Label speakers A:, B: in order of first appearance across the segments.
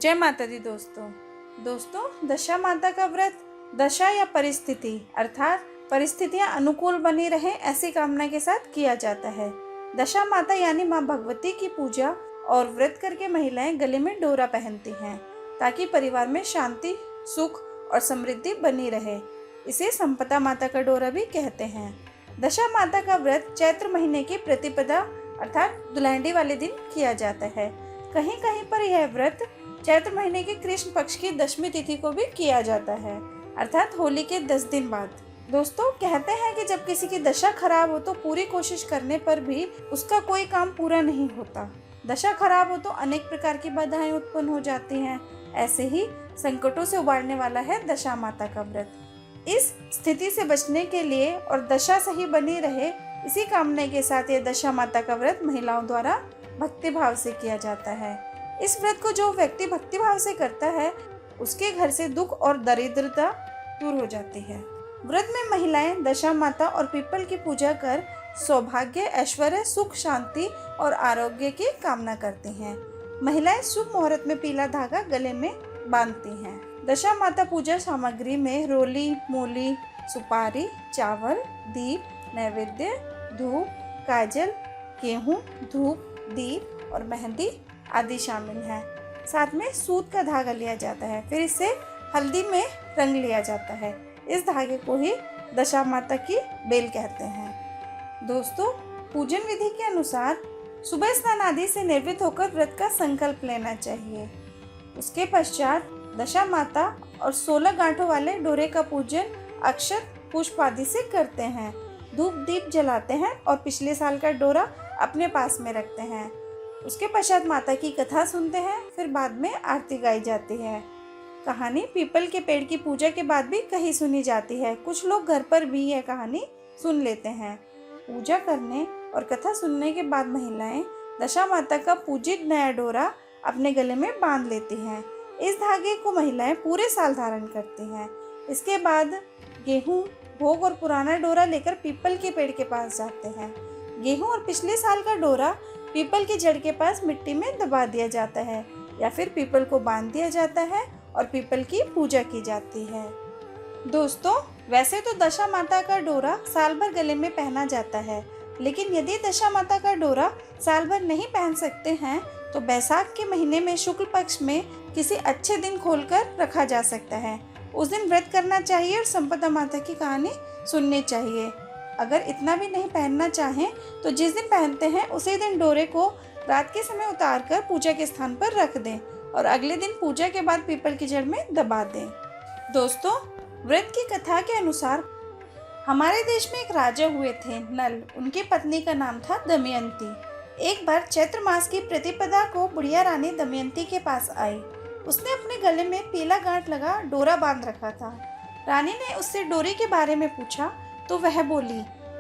A: जय माता दी दोस्तों दशा माता का व्रत दशा या परिस्थिति अर्थात परिस्थितियां अनुकूल बनी रहे ऐसी कामना के साथ किया जाता है। दशा माता यानी माँ भगवती की पूजा और व्रत करके महिलाएं गले में डोरा पहनती हैं ताकि परिवार में शांति, सुख और समृद्धि बनी रहे। इसे संपदा माता का डोरा भी कहते हैं। दशा माता का व्रत चैत्र महीने की प्रतिपदा अर्थात दुल्हनडी वाले दिन किया जाता है। कहीं कहीं पर यह व्रत चैत्र महीने के कृष्ण पक्ष की दशमी तिथि को भी किया जाता है अर्थात होली के 10 दिन बाद। दोस्तों कहते हैं कि जब किसी की दशा खराब हो तो पूरी कोशिश करने पर भी उसका कोई काम पूरा नहीं होता। दशा खराब हो तो अनेक प्रकार की बाधाएं उत्पन्न हो जाती हैं। ऐसे ही संकटों से उबारने वाला है दशा माता का व्रत। इस स्थिति से बचने के लिए और दशा सही बनी रहे इसी कामना के साथ ये दशा माता का व्रत महिलाओं द्वारा भक्ति भाव से किया जाता है। इस व्रत को जो व्यक्ति भक्ति भाव से करता है उसके घर से दुख और दरिद्रता दूर हो जाती है। व्रत में महिलाएं दशा माता और पीपल की पूजा कर सौभाग्य, ऐश्वर्य, सुख, शांति और आरोग्य की कामना करती हैं। महिलाएं शुभ मुहूर्त में पीला धागा गले में बांधती हैं। दशा माता पूजा सामग्री में रोली, मूली, सुपारी, चावल, दीप, नैवेद्य, धूप, काजल, गेहूं, धूप, दीप और मेहंदी आदि शामिल हैं। साथ में सूत का धागा लिया जाता है, फिर इसे हल्दी में रंग लिया जाता है। इस धागे को ही दशा माता की बेल कहते हैं। दोस्तों पूजन विधि के अनुसार सुबह स्नान आदि से निर्वृत्त होकर व्रत का संकल्प लेना चाहिए। उसके पश्चात दशा माता और 16 गांठों वाले डोरे का पूजन अक्षत, पुष्प आदि से करते हैं। धूप दीप जलाते हैं और पिछले साल का डोरा अपने पास में रखते हैं। उसके पश्चात माता की कथा सुनते हैं, फिर बाद में आरती गाई जाती है। कहानी पीपल के पेड़ की पूजा के बाद भी कहीं सुनी जाती है। कुछ लोग घर पर भी यह कहानी सुन लेते हैं। पूजा करने और कथा सुनने के बाद महिलाएं दशा माता का पूजित नया डोरा अपने गले में बांध लेती हैं। इस धागे को महिलाएं पूरे साल धारण करती हैं। इसके बाद गेहूं, भोग और पुराना डोरा लेकर पीपल के पेड़ के पास जाते हैं। गेहूं और पिछले साल का डोरा पीपल की जड़ के पास मिट्टी में दबा दिया जाता है या फिर पीपल को बांध दिया जाता है और पीपल की पूजा की जाती है। दोस्तों वैसे तो दशा माता का डोरा साल भर गले में पहना जाता है, लेकिन यदि दशा माता का डोरा साल भर नहीं पहन सकते हैं तो बैसाख के महीने में शुक्ल पक्ष में किसी अच्छे दिन खोलकर रखा जा सकता है। उस दिन व्रत करना चाहिए और संपदा माता की कहानी सुननी चाहिए। अगर इतना भी नहीं पहनना चाहें तो जिस दिन पहनते हैं उसी दिन डोरे को रात के समय उतार कर पूजा के स्थान पर रख दें और अगले दिन पूजा के बाद पीपल की जड़ में दबा दें। दोस्तों व्रत की कथा के अनुसार हमारे देश में एक राजा हुए थे नल। उनकी पत्नी का नाम था दमयंती। एक बार चैत्र मास की प्रतिपदा को बुढ़िया रानी दमयंती के पास आई। उसने अपने गले में पीला गांठ लगा डोरा बांध रखा था। रानी ने उससे डोरे के बारे में पूछा तो वह बोली,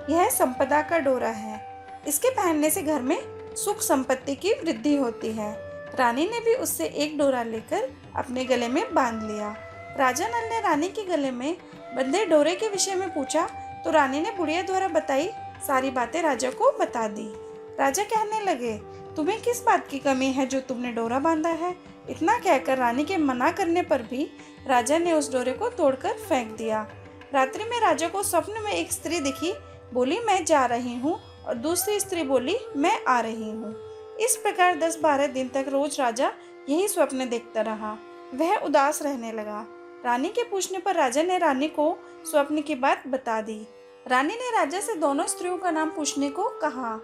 A: यह संपदा का डोरा है, इसके पहनने से घर में सुख संपत्ति की वृद्धि होती है। रानी ने भी उससे एक डोरा लेकर अपने गले में बांध लिया। राजा नल ने रानी के गले में बंधे डोरे के विषय में पूछा तो रानी ने बुढ़िया द्वारा बताई सारी बातें राजा को बता दी। राजा कहने लगे, तुम्हें किस बात की कमी है जो तुमने डोरा बांधा है? इतना कहकर रानी के मना करने पर भी राजा ने उस डोरे को तोड़कर फेंक दिया। रात्रि में राजा को स्वप्न में एक स्त्री दिखी, बोली मैं जा रही हूँ, और दूसरी स्त्री बोली मैं आ रही हूँ। इस प्रकार 10-12 दिन तक रोज राजा यही स्वप्न देखता रहा। वह उदास रहने लगा। रानी के पूछने पर राजा ने रानी को स्वप्न की बात बता दी। रानी ने राजा से दोनों स्त्रियों का नाम पूछने को कहा।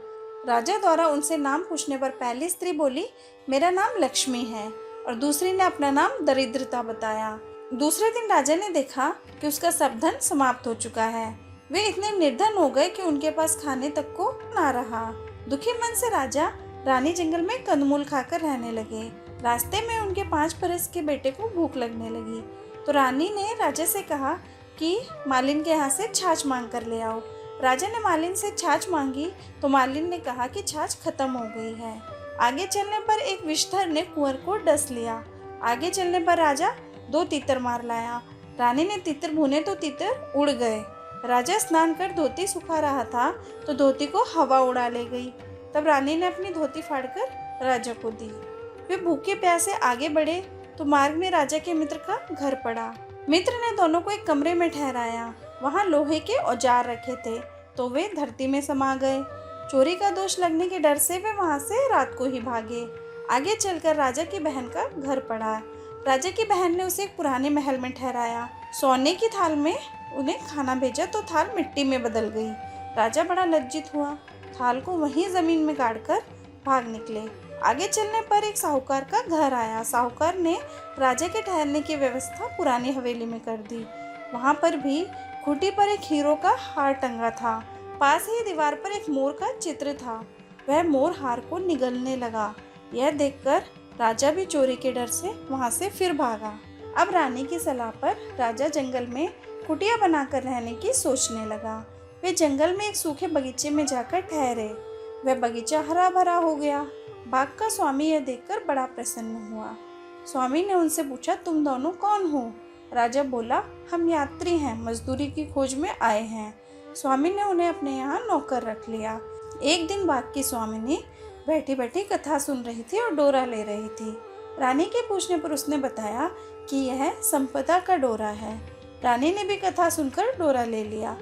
A: राजा द्वारा उनसे नाम पूछने पर पहली स्त्री बोली मेरा नाम लक्ष्मी है और दूसरी ने अपना नाम दरिद्रता बताया। दूसरे दिन राजा ने देखा कि उसका सब धन समाप्त हो चुका है। वे इतने निर्धन हो गए कि उनके पास खाने तक को ना रहा। दुखी मन से राजा रानी जंगल में कंदमूल खाकर रहने लगे। रास्ते में उनके 5 बरस के बेटे को भूख लगने लगी तो रानी ने राजा से कहा कि मालिन के यहाँ से छाछ मांग कर ले आओ। राजा ने मालिन से छाछ मांगी तो मालिन ने कहा कि छाछ खत्म हो गई है। आगे चलने पर एक विषधर ने कुंवर को डस लिया। आगे चलने पर राजा 2 तीतर मार लाया। रानी ने तीतर भुने तो तीतर उड़ गए। राजा स्नान कर धोती सुखा रहा था तो धोती को हवा उड़ा ले गई। तब रानी ने अपनी धोती फाड़कर राजा को दी। वे भूखे प्यासे आगे बढ़े तो मार्ग में राजा के मित्र का घर पड़ा। मित्र ने दोनों को एक कमरे में ठहराया। वहाँ लोहे के औजार रखे थे तो वे धरती में समा गए। चोरी का दोष लगने के डर से वे वहाँ से रात को ही भागे। आगे चलकर राजा की बहन का घर पड़ा। राजा की बहन ने उसे एक पुराने महल में ठहराया। सोने की थाल में उन्हें खाना भेजा तो थाल मिट्टी में बदल गई। राजा बड़ा लज्जित हुआ। थाल को वहीं जमीन में गाड़कर भाग निकले। आगे चलने पर एक साहूकार का घर आया। साहूकार ने राजा के ठहरने की व्यवस्था पुरानी हवेली में कर दी। वहाँ पर भी खूंटी पर एक हीरो का हार टंगा था। पास ही दीवार पर एक मोर का चित्र था। वह मोर हार को निगलने लगा। यह देखकर राजा भी चोरी के डर से वहाँ से फिर भागा। अब रानी की सलाह पर राजा जंगल में कुटिया बनाकर रहने की सोचने लगा। वे जंगल में एक सूखे बगीचे में जाकर ठहरे। वह बगीचा हरा भरा हो गया। बाग का स्वामी यह देखकर बड़ा प्रसन्न हुआ। स्वामी ने उनसे पूछा, तुम दोनों कौन हो? राजा बोला, हम यात्री हैं, मजदूरी की खोज में आए हैं। स्वामी ने उन्हें अपने यहाँ नौकर रख लिया। एक दिन बाग की स्वामिनी बैठी बैठी कथा सुन रही थी और डोरा ले रही थी। रानी के पूछने पर उसने बताया कि यह संपदा का डोरा है। रानी ने भी कथा सुनकर डोरा ले लिया।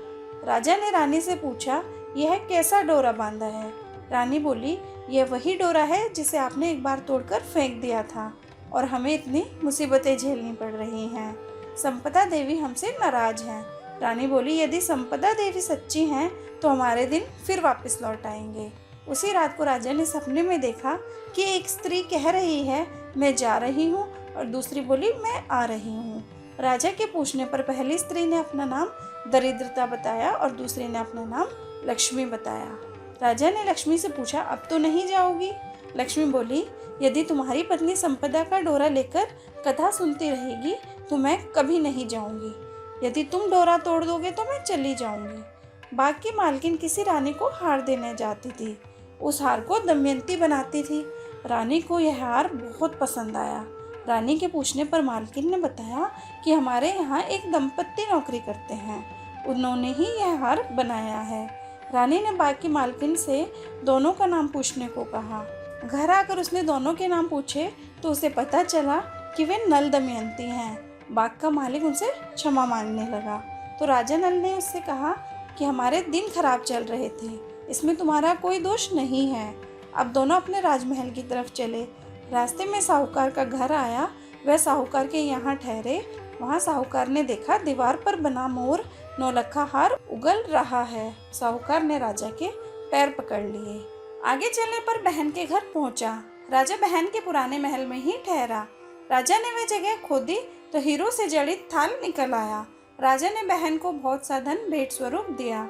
A: राजा ने रानी से पूछा, यह कैसा डोरा बांधा है? रानी बोली, यह वही डोरा है जिसे आपने एक बार तोड़कर फेंक दिया था और हमें इतनी मुसीबतें झेलनी पड़ रही हैं। संपदा देवी हमसे नाराज हैं। रानी बोली, यदि संपदा देवी सच्ची हैं तो हमारे दिन फिर वापस लौट आएंगे। उसी रात को राजा ने सपने में देखा कि एक स्त्री कह रही है, मैं जा रही हूँ, और दूसरी बोली, मैं आ रही हूँ। राजा के पूछने पर पहली स्त्री ने अपना नाम दरिद्रता बताया और दूसरी ने अपना नाम लक्ष्मी बताया। राजा ने लक्ष्मी से पूछा, अब तो नहीं जाओगी? लक्ष्मी बोली, यदि तुम्हारी पत्नी संपदा का डोरा लेकर कथा सुनती रहेगी तो मैं कभी नहीं जाऊंगी। यदि तुम डोरा तोड़ दोगे तो मैं चली जाऊंगी। बाग की मालकिन किसी रानी को हार देने जाती थी। उस हार को दमयंती बनाती थी। रानी को यह हार बहुत पसंद आया। रानी के पूछने पर मालकिन ने बताया कि हमारे यहाँ एक दंपत्ति नौकरी करते हैं, उन्होंने ही यह हार बनाया है। रानी ने बाग की मालकिन से दोनों का नाम पूछने को कहा। घर आकर उसने दोनों के नाम पूछे तो उसे पता चला कि वे नल दमयंती हैं। बाग का मालिक उनसे क्षमा मांगने लगा तो राजा नल ने उससे कहा कि हमारे दिन खराब चल रहे थे, इसमें तुम्हारा कोई दोष नहीं है। अब दोनों अपने राजमहल की तरफ चले। रास्ते में साहूकार का घर आया। वह साहूकार के यहाँ ठहरे। वहाँ साहूकार ने देखा दीवार पर बना मोर नौलखा हार उगल रहा है। साहूकार ने राजा के पैर पकड़ लिए। आगे चलने पर बहन के घर पहुंचा। राजा बहन के पुराने महल में ही ठहरा। राजा ने वह जगह खोदी तो हीरो से जड़ित थाल निकल आया। राजा ने बहन को बहुत सा धन भेंट स्वरूप दिया।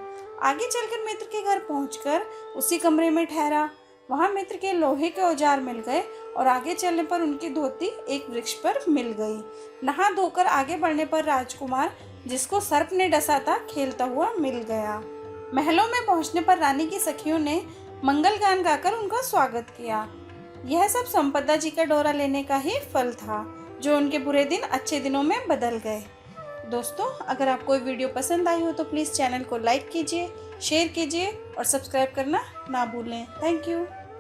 A: आगे चलकर मित्र के घर पहुंचकर उसी कमरे में ठहरा। वहां मित्र के लोहे के औजार मिल गए और आगे चलने पर उनकी धोती एक वृक्ष पर मिल गई। नहा धोकर आगे बढ़ने पर राजकुमार जिसको सर्प ने डसा था खेलता हुआ मिल गया। महलों में पहुंचने पर रानी की सखियों ने मंगल गान गाकर उनका स्वागत किया। यह सब संपदा जी का डोरा लेने का ही फल था, जो उनके बुरे दिन अच्छे दिनों में बदल गए। दोस्तों, अगर आपको ये वीडियो पसंद आई हो तो प्लीज़ चैनल को लाइक कीजिए, शेयर कीजिए और सब्सक्राइब करना ना भूलें। Thank you.